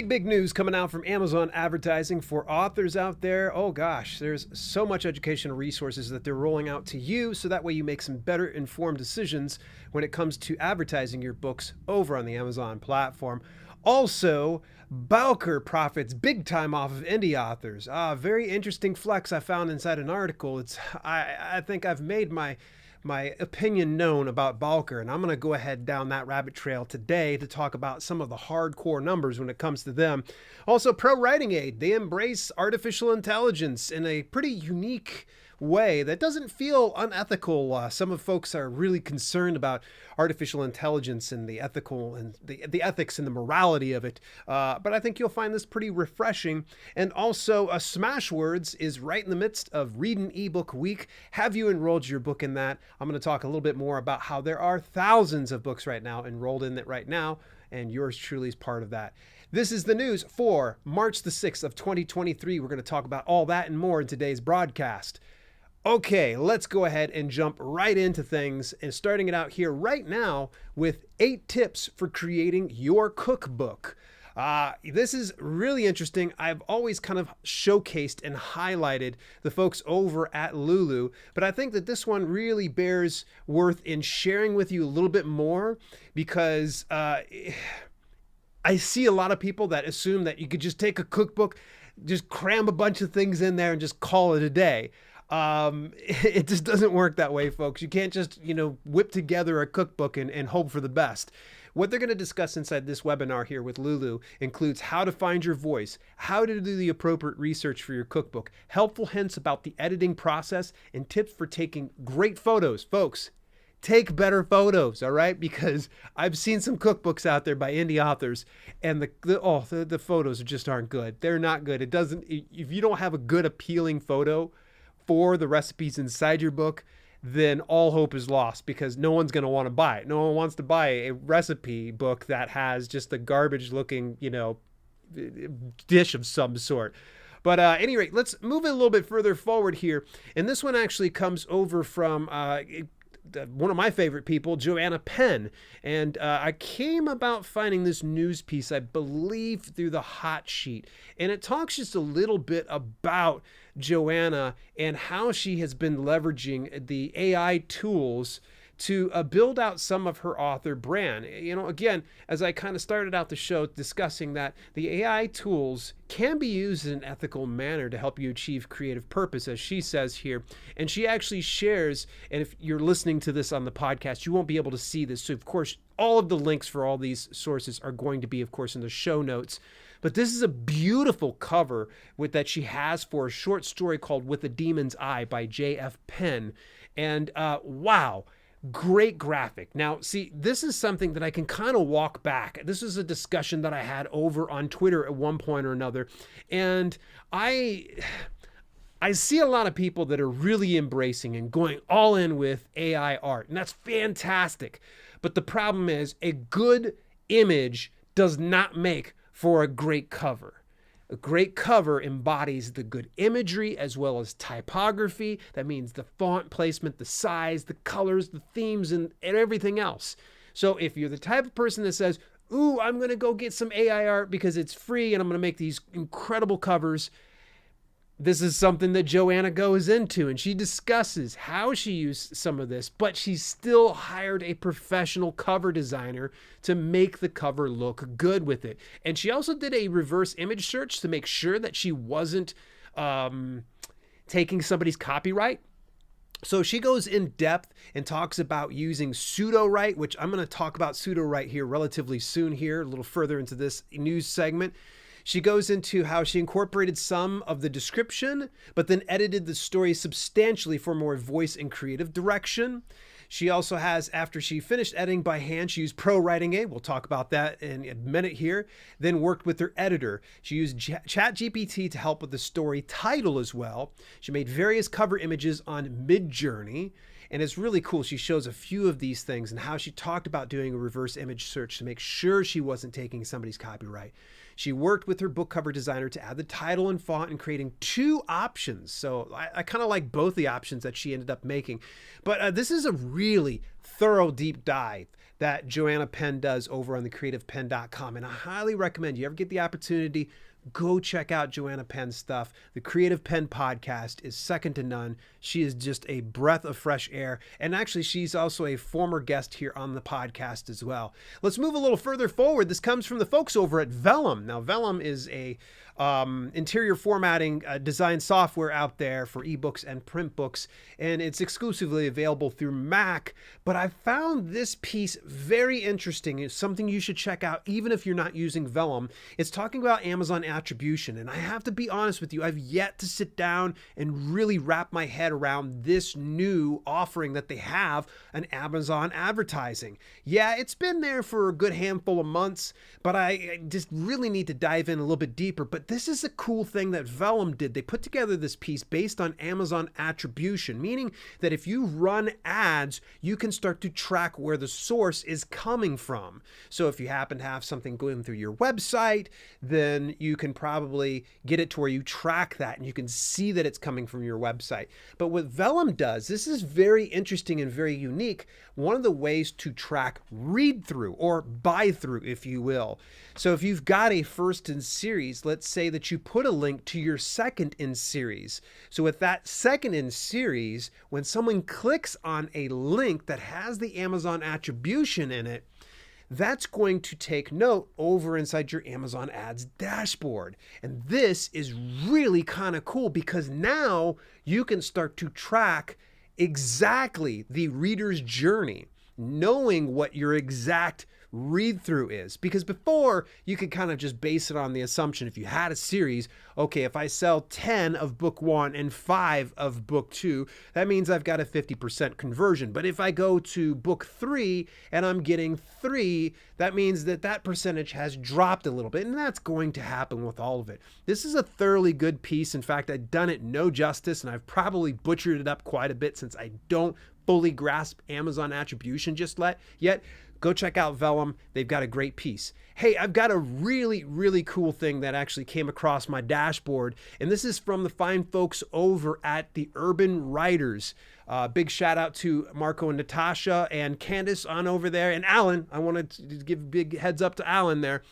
Big news coming out from Amazon advertising for authors out there. Oh gosh, there's so much educational resources that they're rolling out to you so that way you make some better informed decisions when it comes to advertising your books over on the Amazon platform. Also, Bowker profits big time off of indie authors. Very interesting flex I found inside an article. I think I've made my opinion known about Bowker, and I'm going to go ahead down that rabbit trail today to talk about some of the hardcore numbers when it comes to them. Also, ProWritingAid, they embrace artificial intelligence in a pretty unique way that doesn't feel unethical. Some of folks are really concerned about artificial intelligence and the ethical and the ethics and the morality of it. But I think you'll find this pretty refreshing. And also, Smashwords is right in the midst of Read an eBook Week. Have you enrolled your book in that? I'm going to talk a little bit more about how there are thousands of books right now enrolled in it right now, and yours truly is part of that. This is the news for March the 6th of 2023. We're going to talk about all that and more in today's broadcast. Okay, let's go ahead and jump right into things, and starting it out here right now with 8 tips for creating your cookbook. This is really interesting. I've always kind of showcased and highlighted the folks over at Lulu, but I think that this one really bears worth in sharing with you a little bit more because I see a lot of people that assume that you could just take a cookbook, just cram a bunch of things in there and just call it a day. It just doesn't work that way, folks. You can't just, whip together a cookbook and hope for the best. What they're going to discuss inside this webinar here with Lulu includes how to find your voice, how to do the appropriate research for your cookbook, helpful hints about the editing process, and tips for taking great photos. Folks, take better photos, all right? Because I've seen some cookbooks out there by indie authors, and the photos just aren't good. They're not good. If you don't have a good, appealing photo for the recipes inside your book, then all hope is lost because no one's going to want to buy it. No one wants to buy a recipe book that has just a garbage looking, dish of some sort. But at any rate, let's move it a little bit further forward here. And this one actually comes over from one of my favorite people, Joanna Penn. And I came about finding this news piece, I believe, through the hot sheet. And it talks just a little bit about Joanna and how she has been leveraging the AI tools to build out some of her author brand. Again, as I kind of started out the show discussing that the AI tools can be used in an ethical manner to help you achieve creative purpose, as she says here. And she actually shares, and if you're listening to this on the podcast, you won't be able to see this. So, of course, all of the links for all these sources are going to be, of course, in the show notes. But this is a beautiful cover that she has for a short story called With a Demon's Eye by J.F. Penn. And wow, great graphic. Now, see, this is something that I can kind of walk back. This is a discussion that I had over on Twitter at one point or another. And I see a lot of people that are really embracing and going all in with AI art. And that's fantastic. But the problem is a good image does not make for a great cover. A great cover embodies the good imagery as well as typography. That means the font placement, the size, the colors, the themes, and everything else. So if you're the type of person that says, ooh, I'm going to go get some AI art because it's free and I'm going to make these incredible covers, this is something that Joanna goes into, and she discusses how she used some of this, but she still hired a professional cover designer to make the cover look good with it. And she also did a reverse image search to make sure that she wasn't taking somebody's copyright. So she goes in depth and talks about using pseudo-write, which I'm going to talk about pseudo-write here relatively soon here, a little further into this news segment. She goes into how she incorporated some of the description, but then edited the story substantially for more voice and creative direction. She also has, after she finished editing by hand, she used ProWritingAid. We'll talk about that in a minute here. Then worked with her editor. She used ChatGPT to help with the story title as well. She made various cover images on Midjourney. And it's really cool. She shows a few of these things and how she talked about doing a reverse image search to make sure she wasn't taking somebody's copyright. She worked with her book cover designer to add the title and font and creating 2 options. So I kind of like both the options that she ended up making. But this is a really thorough deep dive that Joanna Penn does over on thecreativepenn.com. And I highly recommend you ever get the opportunity, go check out Joanna Penn's stuff. The Creative Penn podcast is second to none. She is just a breath of fresh air. And actually, she's also a former guest here on the podcast as well. Let's move a little further forward. This comes from the folks over at Vellum. Now, Vellum is a interior formatting design software out there for ebooks and print books, and it's exclusively available through Mac. But I found this piece very interesting. It's something you should check out even if you're not using Vellum. It's talking about Amazon attribution, and I have to be honest with you, I've yet to sit down and really wrap my head around this new offering that they have on Amazon advertising. Yeah, it's been there for a good handful of months, but I just really need to dive in a little bit deeper. But this is a cool thing that Vellum did. They put together this piece based on Amazon attribution, meaning that if you run ads, you can start to track where the source is coming from. So if you happen to have something going through your website, then you can probably get it to where you track that and you can see that it's coming from your website. But what Vellum does, this is very interesting and very unique. One of the ways to track read through or buy through, if you will. So if you've got a first in series, let's say that you put a link to your second in series. So with that second in series, when someone clicks on a link that has the Amazon attribution in it, that's going to take note over inside your Amazon ads dashboard. And this is really kind of cool because now you can start to track exactly the reader's journey, knowing what your exact read through is. Because before, you could kind of just base it on the assumption if you had a series, okay, if I sell 10 of book 1 and 5 of book 2, that means I've got a 50% conversion. But if I go to book 3 and I'm getting 3, that means that that percentage has dropped a little bit, and that's going to happen with all of it. This is a thoroughly good piece. In fact, I've done it no justice, and I've probably butchered it up quite a bit since I don't fully grasp Amazon attribution just yet. Go check out Vellum. They've got a great piece. Hey, I've got a really, really cool thing that actually came across my dashboard, and this is from the fine folks over at the Urban Writers. Big shout out to Marco and Natasha and Candace on over there, and Alan. I wanted to give a big heads up to Alan there.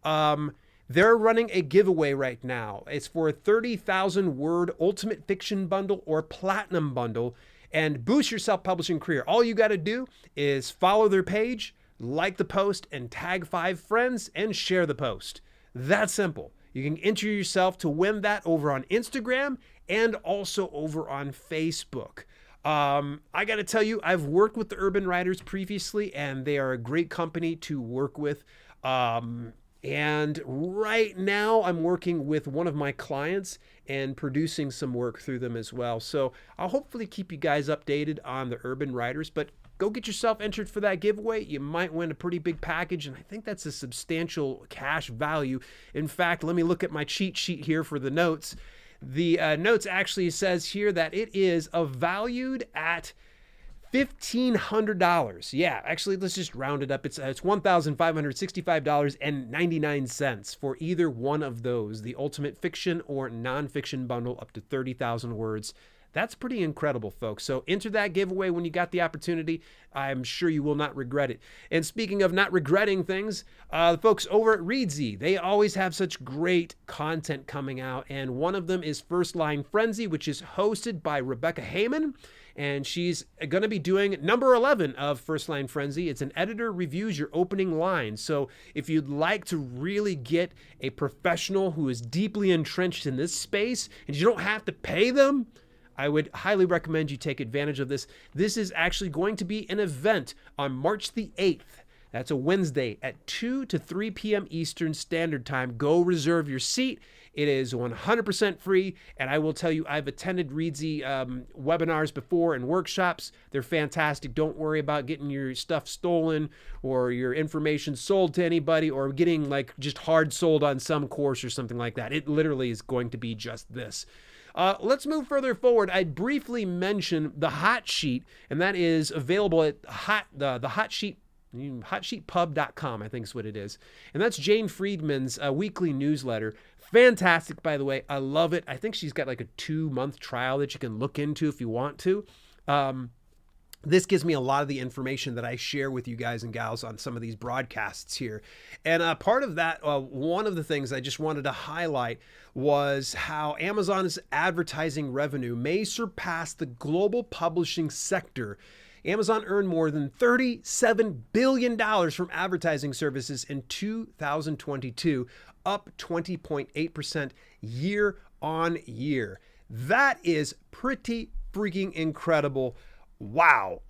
They're running a giveaway right now. It's for a 30,000 word Ultimate Fiction Bundle or Platinum Bundle, and boost your self-publishing career. All you got to do is follow their page, like the post, and tag 5 friends and share the post. That simple. You can enter yourself to win that over on Instagram and also over on Facebook. I got to tell you, I've worked with the Urban Writers previously, and they are a great company to work with. And right now I'm working with one of my clients and producing some work through them as well. So I'll hopefully keep you guys updated on the Urban Writers, but go get yourself entered for that giveaway. You might win a pretty big package, and I think that's a substantial cash value. In fact, let me look at my cheat sheet here for the notes. The notes actually says here that it is valued at $1,500. Yeah, actually, let's just round it up. It's $1,565.99 for either one of those, the Ultimate Fiction or Nonfiction Bundle up to 30,000 words. That's pretty incredible, folks. So enter that giveaway when you got the opportunity. I'm sure you will not regret it. And speaking of not regretting things, the folks over at Readsy, they always have such great content coming out. And one of them is First Line Frenzy, which is hosted by Rebecca Heyman. And she's going to be doing number 11 of First Line Frenzy. It's an editor reviews your opening line. So if you'd like to really get a professional who is deeply entrenched in this space, and you don't have to pay them, I would highly recommend you take advantage of this. This is actually going to be an event on March the 8th. That's a Wednesday at 2 to 3 p.m. Eastern Standard Time. Go reserve your seat. It is 100% free, and I will tell you, I've attended Readsy webinars before and workshops. They're fantastic. Don't worry about getting your stuff stolen or your information sold to anybody or getting like just hard sold on some course or something like that. It literally is going to be just this. Let's move further forward. I briefly mentioned the hot sheet, and that is available at the hot sheet. Hotsheetpub.com, I think is what it is. And that's Jane Friedman's weekly newsletter. Fantastic, by the way. I love it. I think she's got like a 2-month trial that you can look into if you want to. this gives me a lot of the information that I share with you guys and gals on some of these broadcasts here. And part of that, one of the things I just wanted to highlight was how Amazon's advertising revenue may surpass the global publishing sector. Amazon earned more than $37 billion from advertising services in 2022, up 20.8% year on year. That is pretty freaking incredible. Wow.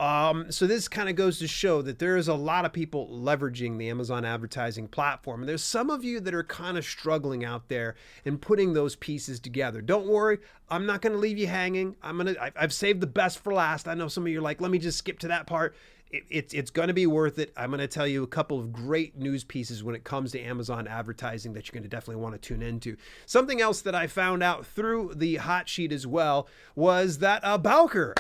So this kind of goes to show that there is a lot of people leveraging the Amazon advertising platform. And there's some of you that are kind of struggling out there and putting those pieces together. Don't worry. I'm not going to leave you hanging. I've saved the best for last. I know some of you are like, let me just skip to that part. It's going to be worth it. I'm going to tell you a couple of great news pieces when it comes to Amazon advertising that you're going to definitely want to tune into. Something else that I found out through the hot sheet as well was that Bowker,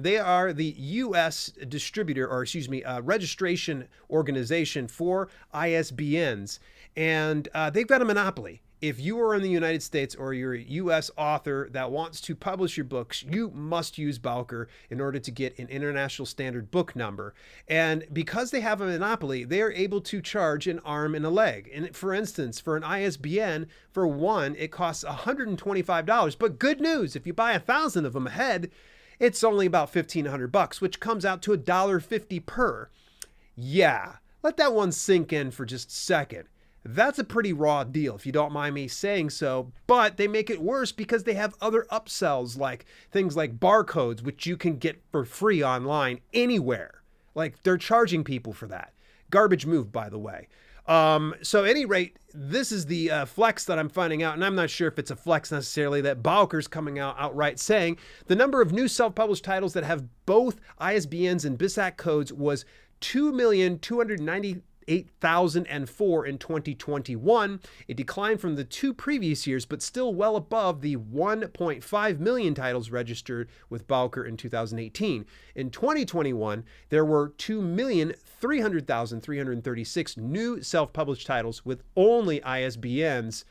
they are the U.S. distributor, or excuse me, registration organization for ISBNs, and they've got a monopoly. If you are in the United States or you're a U.S. author that wants to publish your books, you must use Bowker in order to get an international standard book number. And because they have a monopoly, they are able to charge an arm and a leg. And for instance, for an ISBN, for one, it costs $125. But good news, if you buy 1,000 of them ahead, it's only about $1,500, which comes out to $1.50 per. Yeah, let that one sink in for just a second. That's a pretty raw deal, if you don't mind me saying so, but they make it worse because they have other upsells, like things like barcodes, which you can get for free online anywhere. Like, they're charging people for that. Garbage move, by the way. So at any rate, this is the flex that I'm finding out, and I'm not sure if it's a flex necessarily, that Bowker's coming out outright saying the number of new self-published titles that have both ISBNs and BISAC codes was 2,298,004 in 2021. It declined from the 2 previous years, but still well above the 1.5 million titles registered with Bowker in 2018. In 2021, there were 2,300,336 new self-published titles with only ISBNs.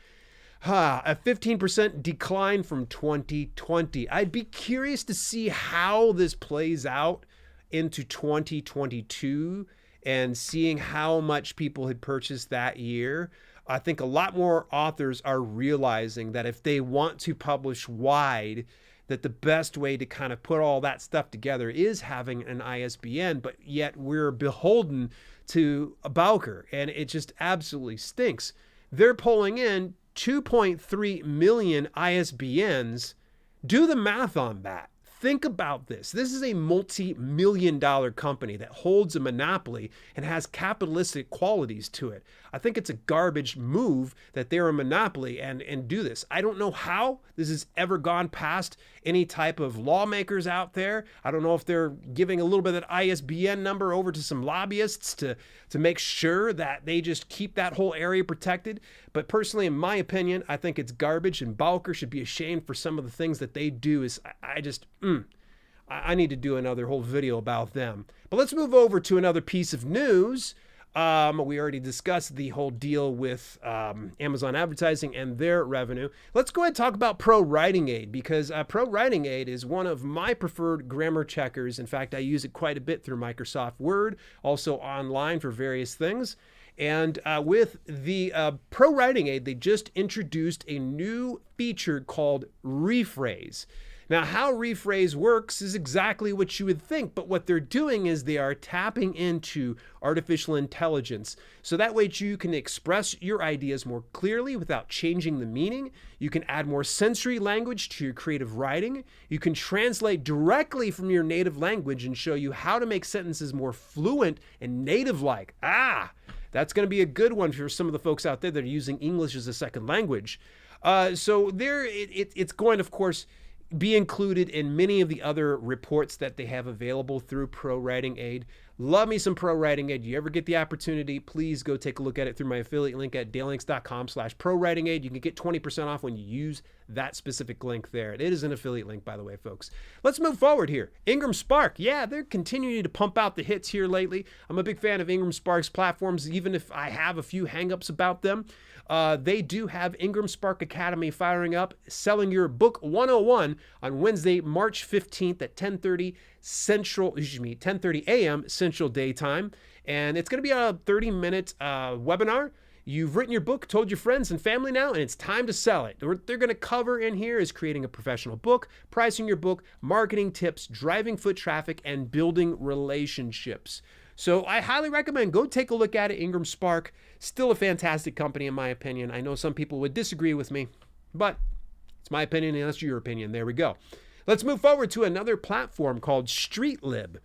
A 15% decline from 2020. I'd be curious to see how this plays out into 2022 and seeing how much people had purchased that year. I think a lot more authors are realizing that if they want to publish wide, that the best way to kind of put all that stuff together is having an ISBN, but yet we're beholden to a Bowker, and it just absolutely stinks. They're pulling in 2.3 million ISBNs. Do the math on that. Think about this. This is a multi-million-dollar company that holds a monopoly and has capitalistic qualities to it. I think it's a garbage move that they're a monopoly and do this. I don't know how this has ever gone past any type of lawmakers out there. I don't know if they're giving a little bit of that ISBN number over to some lobbyists to make sure that they just keep that whole area protected. But personally, in my opinion, I think it's garbage, and Bowker should be ashamed for some of the things that they do. I need to do another whole video about them. But let's move over to another piece of news. We already discussed the whole deal with Amazon advertising and their revenue. Let's go ahead and talk about ProWritingAid, because ProWritingAid is one of my preferred grammar checkers. In fact, I use it quite a bit through Microsoft Word, also online for various things. And with the ProWritingAid, they just introduced a new feature called Rephrase. Now, how Rephrase works is exactly what you would think, but what they're doing is they are tapping into artificial intelligence. So that way you can express your ideas more clearly without changing the meaning. You can add more sensory language to your creative writing. You can translate directly from your native language and show you how to make sentences more fluent and native-like. That's going to be a good one for some of the folks out there that are using English as a second language. So it's going to, of course, be included in many of the other reports that they have available through ProWritingAid. Love me some ProWritingAid. You ever get the opportunity, please go take a look at it through my affiliate link at dalelinks.com/ProWritingAid. You can get 20% off when you use that specific link there. It is an affiliate link, by the way, folks. Let's move forward here. Ingram Spark. Yeah, they're continuing to pump out the hits here lately. I'm a big fan of Ingram Spark's platforms, even if I have a few hangups about them. They do have Ingram Spark Academy firing up, selling your book 101 on Wednesday, March 15th at 10:30 10:30 a.m. Central Daytime. And it's going to be a 30-minute webinar. You've written your book, told your friends and family now, and it's time to sell it. What they're going to cover in here is creating a professional book, pricing your book, marketing tips, driving foot traffic, and building relationships. So I highly recommend go take a look at it. Ingram Spark, still a fantastic company in my opinion. I know some people would disagree with me, but it's my opinion and that's your opinion. There we go. Let's move forward to another platform called StreetLib.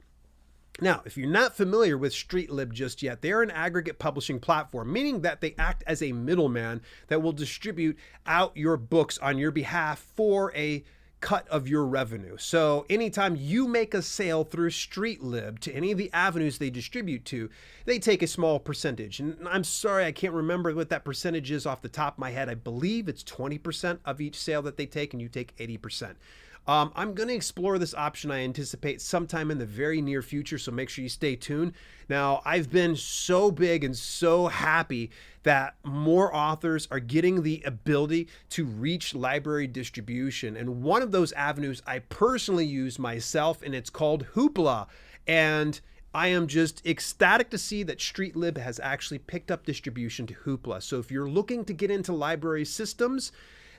Now, if you're not familiar with StreetLib just yet, they're an aggregate publishing platform, meaning that they act as a middleman that will distribute out your books on your behalf for a cut of your revenue. So anytime you make a sale through StreetLib to any of the avenues they distribute to, they take a small percentage. And I'm sorry, I can't remember what that percentage is off the top of my head. I believe it's 20% of each sale that they take, and you take 80%. I'm going to explore this option, I anticipate, sometime in the very near future, so make sure you stay tuned. Now, I've been so big and so happy that more authors are getting the ability to reach library distribution. And one of those avenues I personally use myself, and it's called Hoopla. And I am just ecstatic to see that StreetLib has actually picked up distribution to Hoopla. So if you're looking to get into library systems,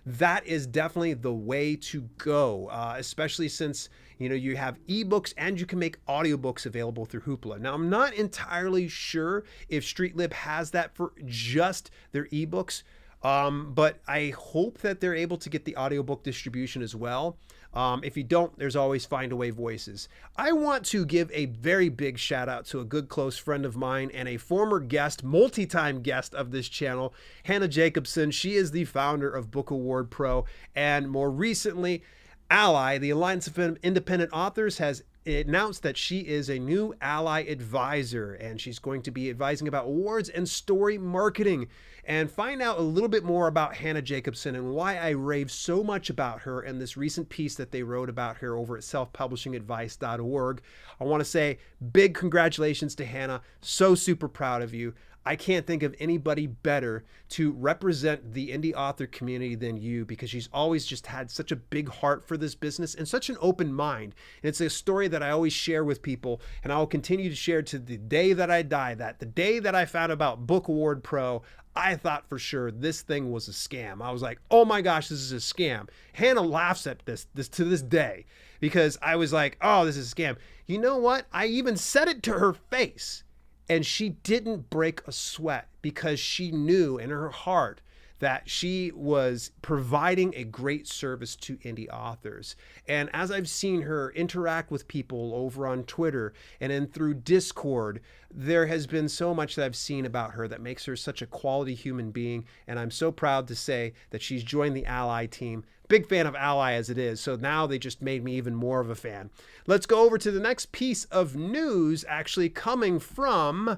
that is definitely the way to go, especially since you have ebooks and you can make audiobooks available through Hoopla. Now, I'm not entirely sure if StreetLib has that for just their ebooks, but I hope that they're able to get the audiobook distribution as well. If you don't, there's always Find a Way Voices. I want to give a very big shout out to a good close friend of mine and a former guest, multi-time guest of this channel, Hannah Jacobson. She is the founder of Book Award Pro, and more recently, Ally, the Alliance of Independent Authors, has announced that she is a new Ally advisor, and she's going to be advising about awards and story marketing. And find out a little bit more about Hannah Jacobson and why I rave so much about her in this recent piece that they wrote about her over at selfpublishingadvice.org. I want to say big congratulations to Hannah. So super proud of you. I can't think of anybody better to represent the indie author community than you, because she's always just had such a big heart for this business and such an open mind. And it's a story that I always share with people, and I will continue to share to the day that I die, that the day that I found about Book Award Pro, I thought for sure this thing was a scam. I was like, oh my gosh, this is a scam. Hannah laughs at this to this day, because I was like, oh, this is a scam. You know what? I even said it to her face. And she didn't break a sweat, because she knew in her heart that she was providing a great service to indie authors. And as I've seen her interact with people over on Twitter and then through Discord, there has been so much that I've seen about her that makes her such a quality human being. And I'm so proud to say that she's joined the Ally team. Big fan of Ally as it is, so now they just made me even more of a fan. Let's go over to the next piece of news, actually coming from,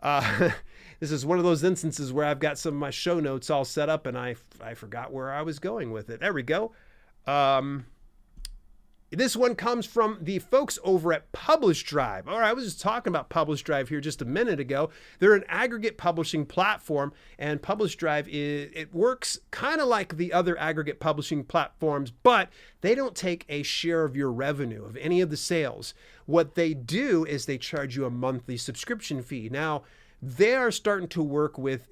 this is one of those instances where I've got some of my show notes all set up and I forgot where I was going with it. There we go. This one comes from the folks over at Publish Drive. All right, I was just talking about Publish Drive here just a minute ago. They're an aggregate publishing platform, and Publish Drive, it works kind of like the other aggregate publishing platforms, but they don't take a share of your revenue of any of the sales. What they do is they charge you a monthly subscription fee. Now, they are starting to work with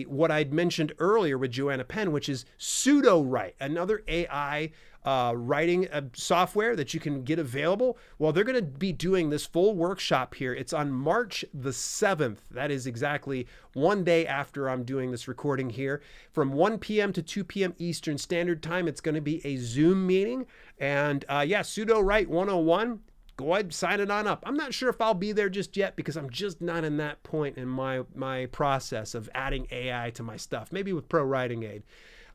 what I'd mentioned earlier with Joanna Penn, which is PseudoWrite, another AI writing software that you can get available. Well, they're going to be doing this full workshop here. It's on March the 7th. That is exactly one day after I'm doing this recording here. From 1 p.m. to 2 p.m. Eastern Standard Time, it's going to be a Zoom meeting. And yeah, PseudoWrite 101. Go ahead and sign it on up. I'm not sure if I'll be there just yet, because I'm just not in that point in my process of adding AI to my stuff. Maybe with ProWritingAid.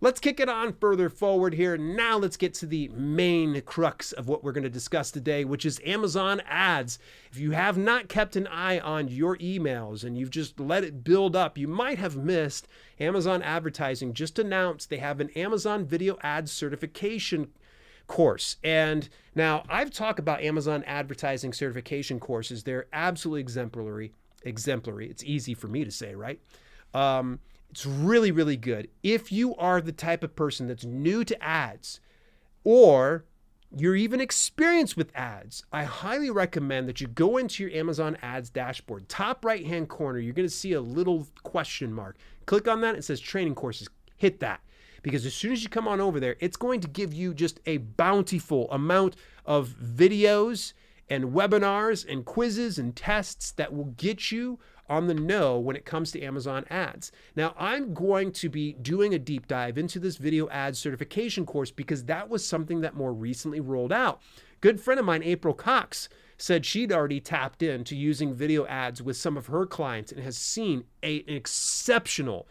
Let's kick it on further forward here. Now let's get to the main crux of what we're going to discuss today, which is Amazon ads. If you have not kept an eye on your emails and you've just let it build up, you might have missed Amazon Advertising just announced they have an Amazon Video Ads certification course. And now I've talked about Amazon advertising certification courses. They're absolutely exemplary. It's easy for me to say, right? It's really, really good. If you are the type of person that's new to ads, or you're even experienced with ads, I highly recommend that you go into your Amazon ads dashboard. Top right-hand corner, you're going to see a little question mark. Click on that. It says training courses. Hit that. Because as soon as you come on over there, it's going to give you just a bountiful amount of videos and webinars and quizzes and tests that will get you on the know when it comes to Amazon ads. Now, I'm going to be doing a deep dive into this video ads certification course because that was something that more recently rolled out. Good friend of mine, April Cox, said she'd already tapped into using video ads with some of her clients and has seen an exceptional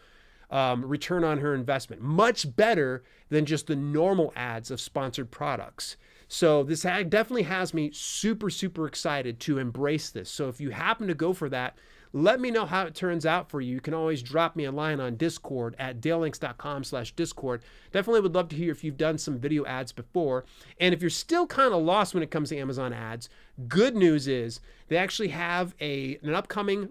return on her investment, much better than just the normal ads of sponsored products. So this ad definitely has me super, super excited to embrace this. So if you happen to go for that, let me know how it turns out for you. You can always drop me a line on Discord at dalelinks.com/Discord. Definitely would love to hear if you've done some video ads before. And if you're still kind of lost when it comes to Amazon ads, good news is they actually have an upcoming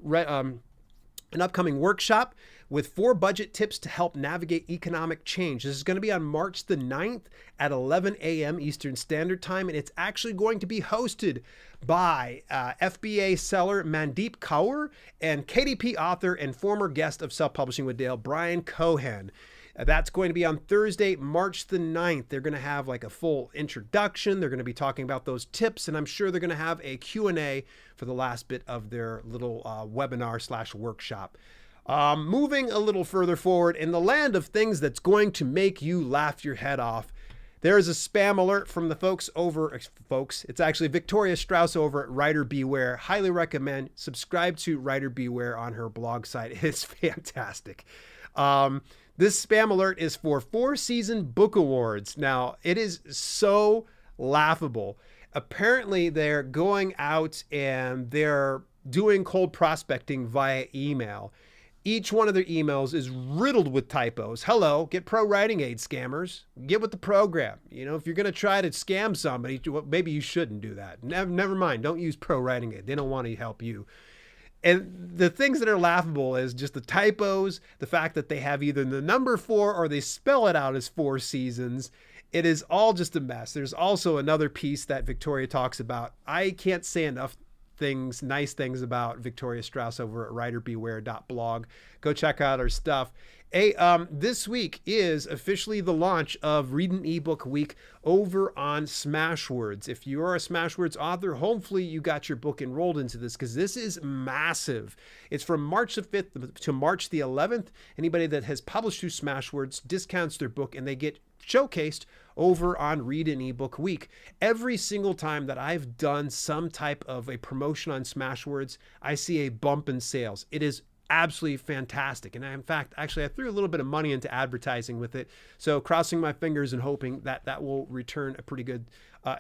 workshop with 4 budget tips to help navigate economic change. This is going to be on March the 9th at 11 a.m. Eastern Standard Time, and it's actually going to be hosted by FBA seller Mandeep Kaur and KDP author and former guest of Self-Publishing with Dale, Brian Cohen. That's going to be on Thursday, March the 9th. They're going to have like a full introduction. They're going to be talking about those tips, and I'm sure they're going to have a Q&A for the last bit of their little webinar/workshop. Moving a little further forward, in the land of things that's going to make you laugh your head off, there is a spam alert from the folks, it's actually Victoria Strauss over at Writer Beware. Highly recommend. Subscribe to Writer Beware on her blog site. It's fantastic. This spam alert is for 4-season book awards. Now, it is so laughable. Apparently, they're going out and they're doing cold prospecting via email. Each one of their emails is riddled with typos. Hello, get ProWritingAid, scammers. Get with the program. You know, if you're going to try to scam somebody, maybe you shouldn't do that. Never mind. Don't use ProWritingAid. They don't want to help you. And the things that are laughable is just the typos, the fact that they have either the number 4 or they spell it out as 4 seasons. It is all just a mess. There's also another piece that Victoria talks about. I can't say enough nice things about Victoria Strauss over at writerbeware.blog. Go check out her stuff. This week is officially the launch of Read an Ebook Week over on Smashwords. If you are a Smashwords author, hopefully you got your book enrolled into this because this is massive. It's from March the 5th to March the 11th. Anybody that has published through Smashwords discounts their book and they get showcased over on Read an Ebook Week. Every single time that I've done some type of a promotion on Smashwords, I see a bump in sales. It is absolutely fantastic. And in fact, actually, I threw a little bit of money into advertising with it. So crossing my fingers and hoping that that will return a pretty good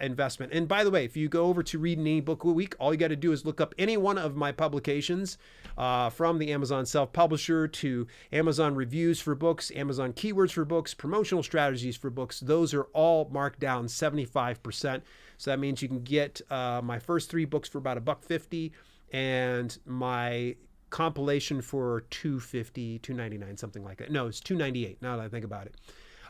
investment. And by the way, if you go over to Read an Ebook Week, all you got to do is look up any one of my publications from the Amazon Self-Publisher to Amazon Reviews for Books, Amazon Keywords for Books, Promotional Strategies for Books. Those are all marked down 75%. So that means you can get my first 3 books for about $1.50 and my compilation for $2.50, $2.99, something like that. No, it's $2.98 now that I think about it.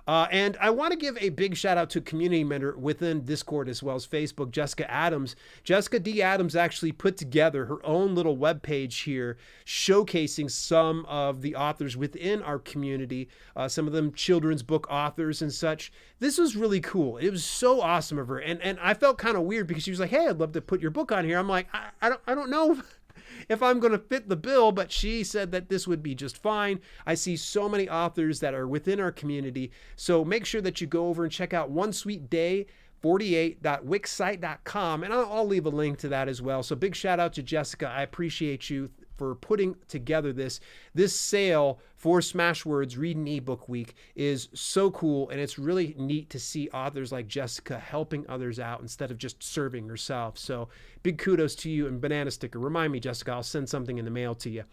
And I want to give a big shout out to a community member within Discord as well as Facebook, Jessica Adams. Jessica D. Adams actually put together her own little webpage here showcasing some of the authors within our community, some of them children's book authors and such. This was really cool. It was so awesome of her. And I felt kind of weird because she was like, hey, I'd love to put your book on here. I'm like, I don't know if I'm going to fit the bill, but she said that this would be just fine. I see so many authors that are within our community. So make sure that you go over and check out One Sweet Day 48.wixsite.com, and I'll leave a link to that as well. So big shout out to Jessica. I appreciate you for putting together this sale for Smashwords Read an Ebook Week is so cool, and it's really neat to see authors like Jessica helping others out instead of just serving herself. So big kudos to you, and banana sticker. Remind me, Jessica, I'll send something in the mail to you.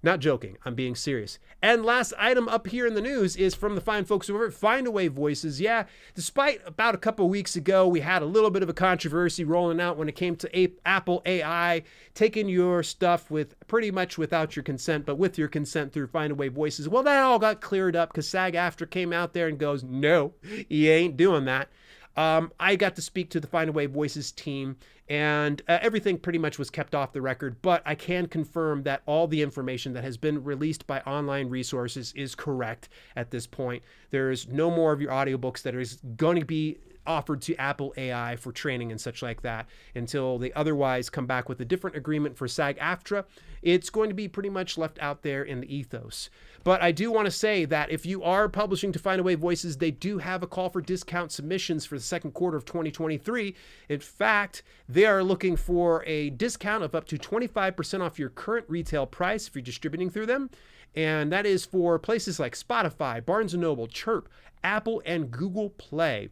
Not joking, I'm being serious. And last item up here in the news is from the fine folks over at Findaway Voices. Yeah, despite about a couple weeks ago, we had a little bit of a controversy rolling out when it came to Apple AI, taking your stuff with pretty much without your consent, but with your consent through Findaway Voices. Well, that all got cleared up because SAG-AFTRA came out there and goes, no, you ain't doing that. I got to speak to the Find a Way Voices team, and everything pretty much was kept off the record, but I can confirm that all the information that has been released by online resources is correct at this point. There's no more of your audiobooks that is going to be offered to Apple AI for training and such like that until they otherwise come back with a different agreement for SAG-AFTRA. It's going to be pretty much left out there in the ethos. But I do want to say that if you are publishing to Find a Way Voices, they do have a call for discount submissions for the second quarter of 2023. In fact, they are looking for a discount of up to 25% off your current retail price if you're distributing through them. And that is for places like Spotify, Barnes & Noble, Chirp, Apple, and Google Play.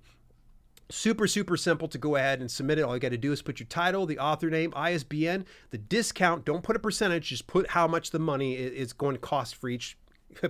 Super simple to go ahead and submit it. All you got to do is put your title, the author name, ISBN, the discount. Don't put a percentage, just put how much the money is going to cost for each.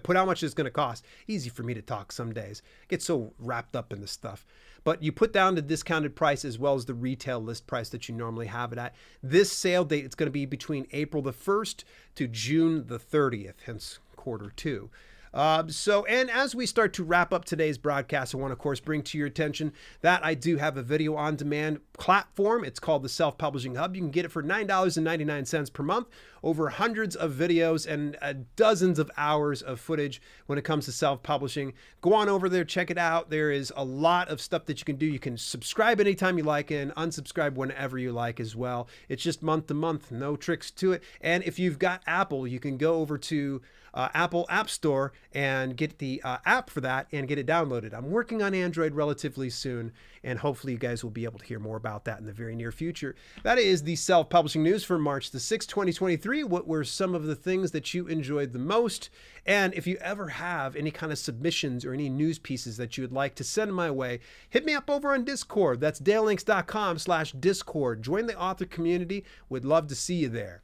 Put how much it's going to cost. Easy for me to talk some days. Get so wrapped up in this stuff. But you put down the discounted price as well as the retail list price that you normally have it at. This sale date, it's going to be between April the 1st to June the 30th, hence quarter 2. And as we start to wrap up today's broadcast, I want to, of course, bring to your attention that I do have a video on demand platform. It's called the Self-Publishing Hub. You can get it for $9.99 per month, over hundreds of videos and dozens of hours of footage when it comes to self-publishing. Go on over there, check it out. There is a lot of stuff that you can do. You can subscribe anytime you like and unsubscribe whenever you like as well. It's just month to month, no tricks to it. And if you've got Apple, you can go over to Apple App Store and get the app for that and get it downloaded. I'm working on Android relatively soon, and hopefully you guys will be able to hear more about that in the very near future. That is the self-publishing news for March the 6th, 2023. What were some of the things that you enjoyed the most? And if you ever have any kind of submissions or any news pieces that you would like to send my way, hit me up over on Discord. That's dalelinks.com/Discord. Join the author community. Would love to see you there.